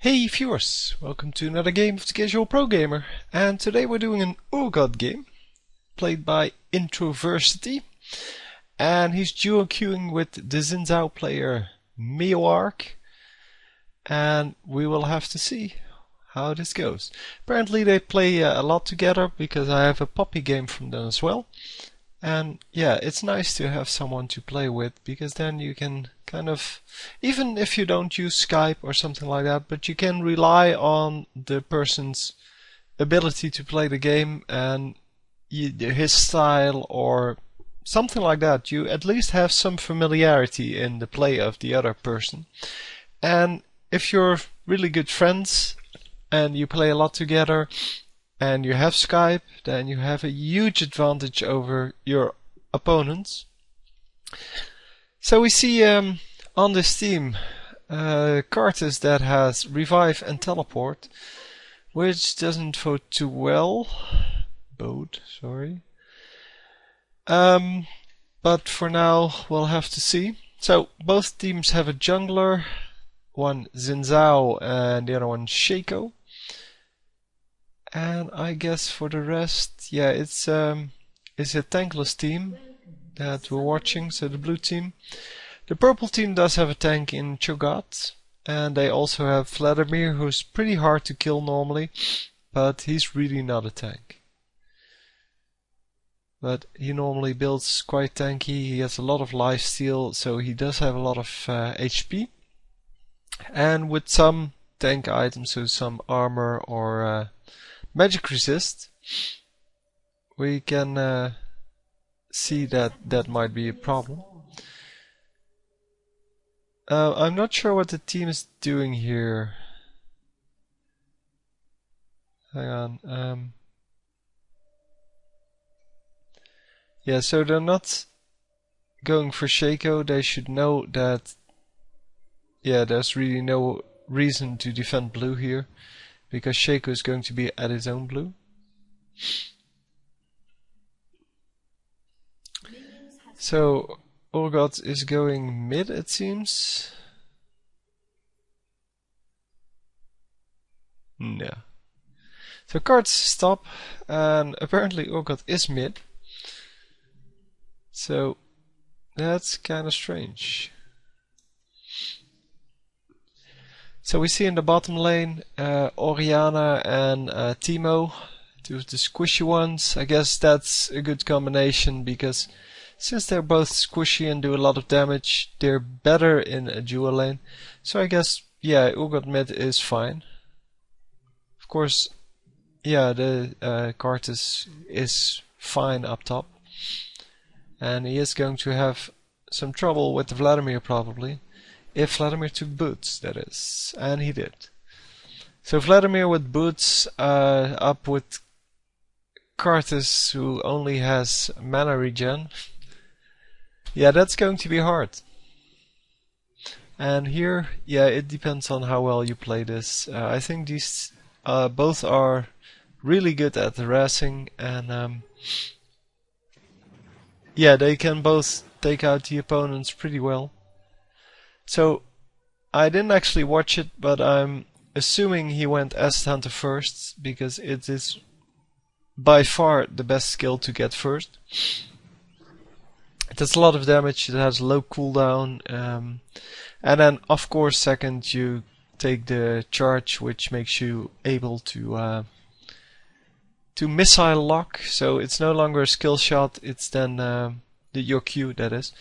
Hey viewers, welcome to another game of the Casual Pro Gamer, and today we're doing an Urgot game played by Introversity, and he's duo queuing with the Xin Zhao player Meoark, and we will have to see how this goes. Apparently they play a lot together because I have a puppy game from them as well. And yeah, it's nice to have someone to play with, because then you can kind of, even if you don't use Skype or something like that, but you can rely on the person's ability to play the game and his style or something like that. You at least have some familiarity in the play of the other person. And if you're really good friends and you play a lot together, and you have Skype, then you have a huge advantage over your opponents. So we see on this team Cartus that has Revive and Teleport, which doesn't vote too well. Sorry. But for now we'll have to see. So both teams have a jungler, one Xin Zhao and the other one Shaco. And I guess for the rest, yeah, it's a tankless team that we're watching, so the blue team. The purple team does have a tank in Urgot, and they also have Vladimir, who's pretty hard to kill normally, but he's really not a tank. But he normally builds quite tanky, he has a lot of lifesteal, so he does have a lot of HP. And with some tank items, so some armor or magic resist, we can see that that might be a problem. I'm not sure what the team is doing here. Hang on. Yeah, so they're not going for Shaco. They should know that, yeah, there's really no reason to defend blue here, because Shaco is going to be at his own blue. So Urgot is going mid, it seems. No. So cards stop, and apparently Urgot is mid. So that's kind of strange. So we see in the bottom lane Oriana and Teemo, two of the squishy ones. I guess that's a good combination, because since they're both squishy and do a lot of damage, they're better in a dual lane. So I guess, yeah, Urgot mid is fine. Of course, yeah, the Cartus is fine up top. And he is going to have some trouble with Vladimir probably. If Vladimir took boots, that is. And he did. So Vladimir with boots up with Cartus, who only has mana regen. Yeah, that's going to be hard. And here, yeah, it depends on how well you play this. I think these both are really good at harassing, and yeah, they can both take out the opponents pretty well. So I didn't actually watch it, but I'm assuming he went Acid Hunter first, because it is by far the best skill to get first. It does a lot of damage, it has low cooldown, and then of course second you take the charge, which makes you able to missile lock, so it's no longer a skill shot, it's then your Q, that is.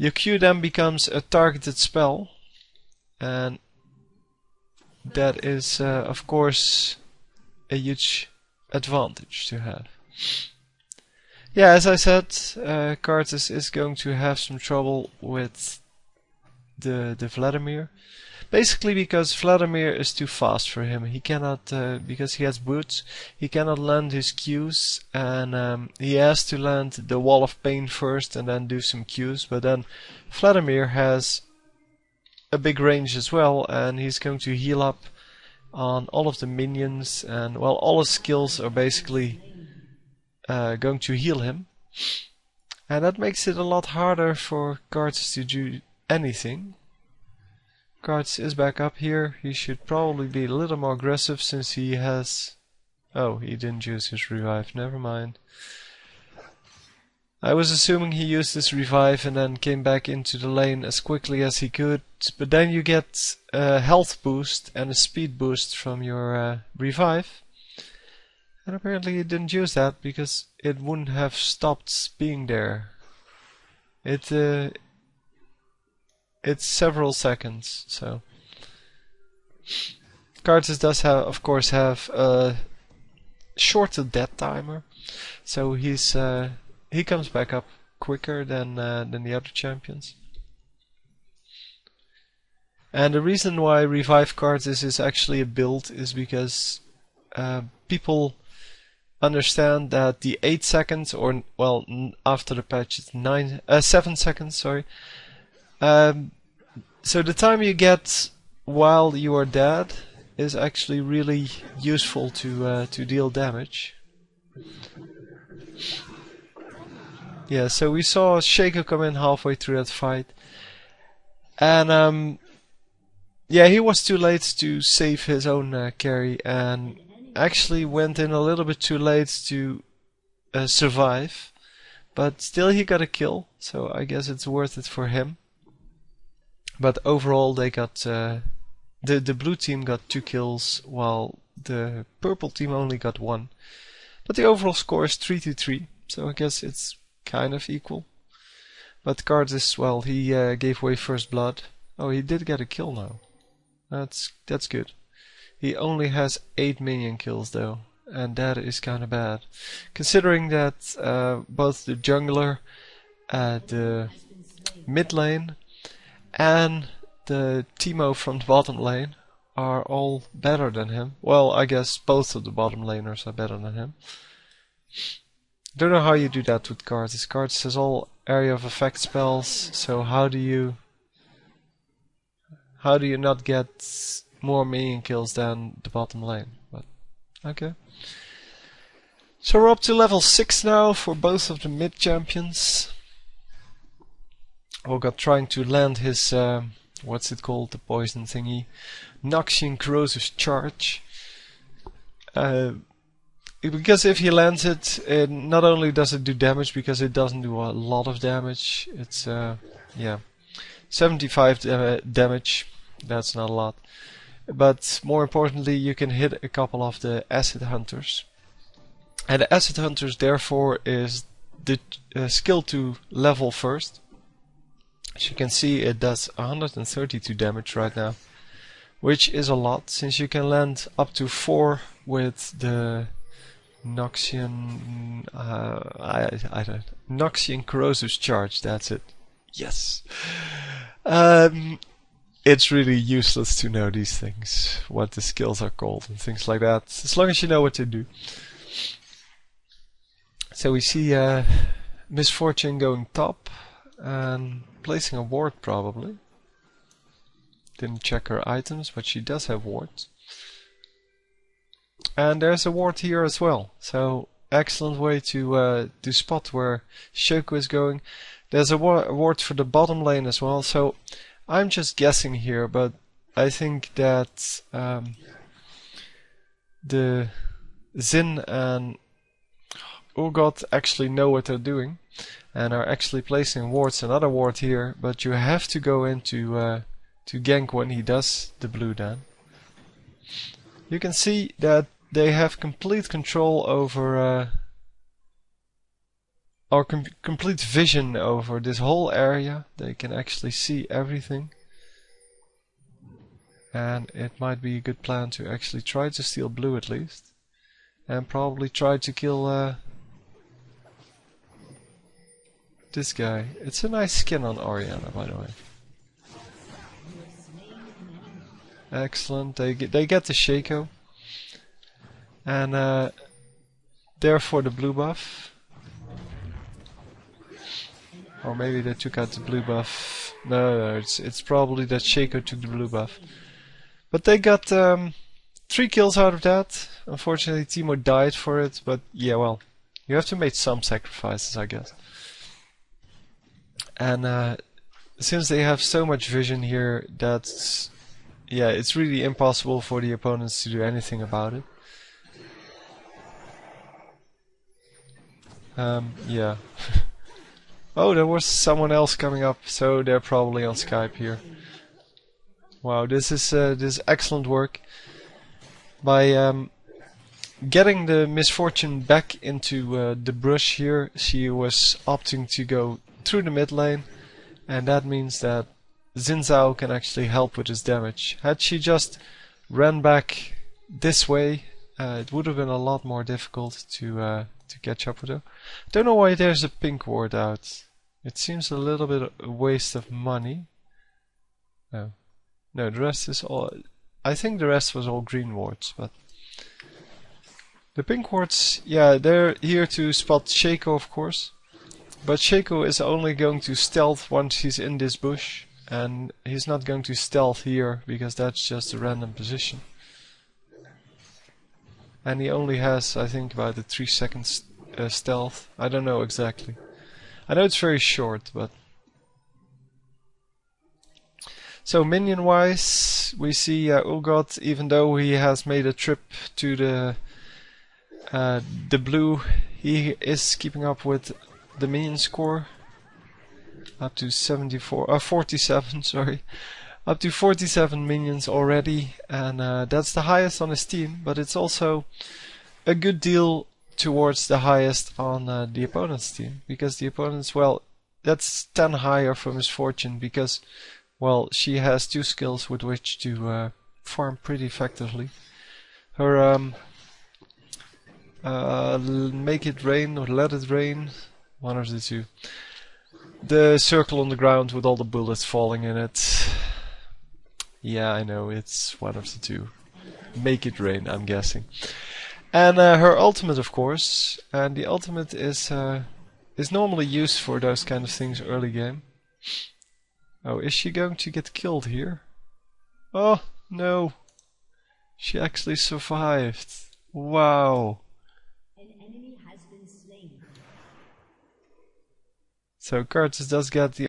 Your Q then becomes a targeted spell, and that is of course a huge advantage to have. Yeah, as I said, Cartus is going to have some trouble with the Vladimir. Basically because Vladimir is too fast for him. He cannot, because he has boots, he cannot land his Qs, and he has to land the Wall of Pain first and then do some Qs. But then Vladimir has a big range as well, and he's going to heal up on all of the minions, and well, all his skills are basically going to heal him. And that makes it a lot harder for Cartus to do anything. Cards is back up here. He should probably be a little more aggressive since he has... Oh, he didn't use his revive. Never mind. I was assuming he used his revive and then came back into the lane as quickly as he could. But then you get a health boost and a speed boost from your revive. And apparently he didn't use that because it wouldn't have stopped being there. It's several seconds, so... Cartus does have, of course, have a shorter death timer, so he comes back up quicker than the other champions. And the reason why Revive Cartus is actually a build is because people understand that the 8 seconds, or well, after the patch it's 7 seconds, sorry. So the time you get while you are dead is actually really useful to deal damage. Yeah, so we saw Shaco come in halfway through that fight, and yeah, he was too late to save his own carry, and actually went in a little bit too late to survive, but still he got a kill, so I guess it's worth it for him. But overall they got the blue team got 2 kills while the purple team only got 1. But the overall score is 3-3, so I guess it's kind of equal. But Cartus, well, he gave away first blood. Oh, he did get a kill now. That's good. He only has 8 minion kills though, and that is kind of bad, considering that both the jungler, the mid lane, and the Teemo from the bottom lane are all better than him. Well, I guess both of the bottom laners are better than him. Don't know how you do that with Cartus. Cartus has all area of effect spells, so how do you not get more minion kills than the bottom lane? But okay. So we're up to level 6 now for both of the mid champions. Urgot trying to land his what's it called, the poison thingy, Noxian Corrosive Charge. Because if he lands it, not only does it do damage, because it doesn't do a lot of damage. It's yeah, 75 damage. That's not a lot. But more importantly, you can hit a couple of the acid hunters. And the acid hunters, therefore, is the skill to level first. As you can see, it does 132 damage right now, which is a lot, since you can land up to 4 with the Noxian, Noxian Corrosive Charge. That's it. Yes. It's really useless to know these things, what the skills are called and things like that, as long as you know what to do. So we see Misfortune going top and placing a ward probably. Didn't check her items, but she does have wards. And there's a ward here as well, so excellent way to spot where Shaco is going. There's a ward for the bottom lane as well, so I'm just guessing here, but I think that the Xin and Urgot actually know what they're doing and are actually placing wards. Another ward here, but you have to go into to gank when he does the blue dan. You can see that they have complete control over or complete vision over this whole area. They can actually see everything, and it might be a good plan to actually try to steal blue at least, and probably try to kill this guy. It's a nice skin on Orianna, by the way. Excellent. They get the Shaco, and therefore the blue buff. Or maybe they took out the blue buff. No, it's probably that Shaco took the blue buff. But they got 3 kills out of that. Unfortunately, Teemo died for it, but yeah, well, you have to make some sacrifices, I guess. And since they have so much vision here, that's yeah, it's really impossible for the opponents to do anything about it. Yeah. Oh, there was someone else coming up, so they're probably on Skype here. Wow, this is excellent work. By getting the misfortune back into the brush here, she was opting to go through the mid lane, and that means that Xin Zhao can actually help with his damage. Had she just ran back this way, it would have been a lot more difficult to catch up with her. Don't know why there's a pink ward out. It seems a little bit a waste of money. No, no, the rest is all. I think the rest was all green wards, but the pink wards, yeah, they're here to spot Shaco, of course. But Shaco is only going to stealth once he's in this bush, and he's not going to stealth here because that's just a random position. And he only has, I think, about a 3 seconds stealth. I don't know exactly. I know it's very short, but... So minion-wise, we see Urgot, even though he has made a trip to the blue, he is keeping up with the minion score. Up to 47, sorry. Up to 47 minions already, and that's the highest on his team, but it's also a good deal towards the highest on the opponent's team, because the opponent's, well, that's 10 higher for Misfortune, because, well, she has 2 skills with which to farm pretty effectively. Her make it rain or let it rain, one of the two. The circle on the ground with all the bullets falling in it. Yeah, I know, it's one of the two. Make it rain, I'm guessing. And her ultimate, of course, and the ultimate is normally used for those kind of things early game. Oh, is she going to get killed here? Oh, no. She actually survived. Wow. So Curtis does get the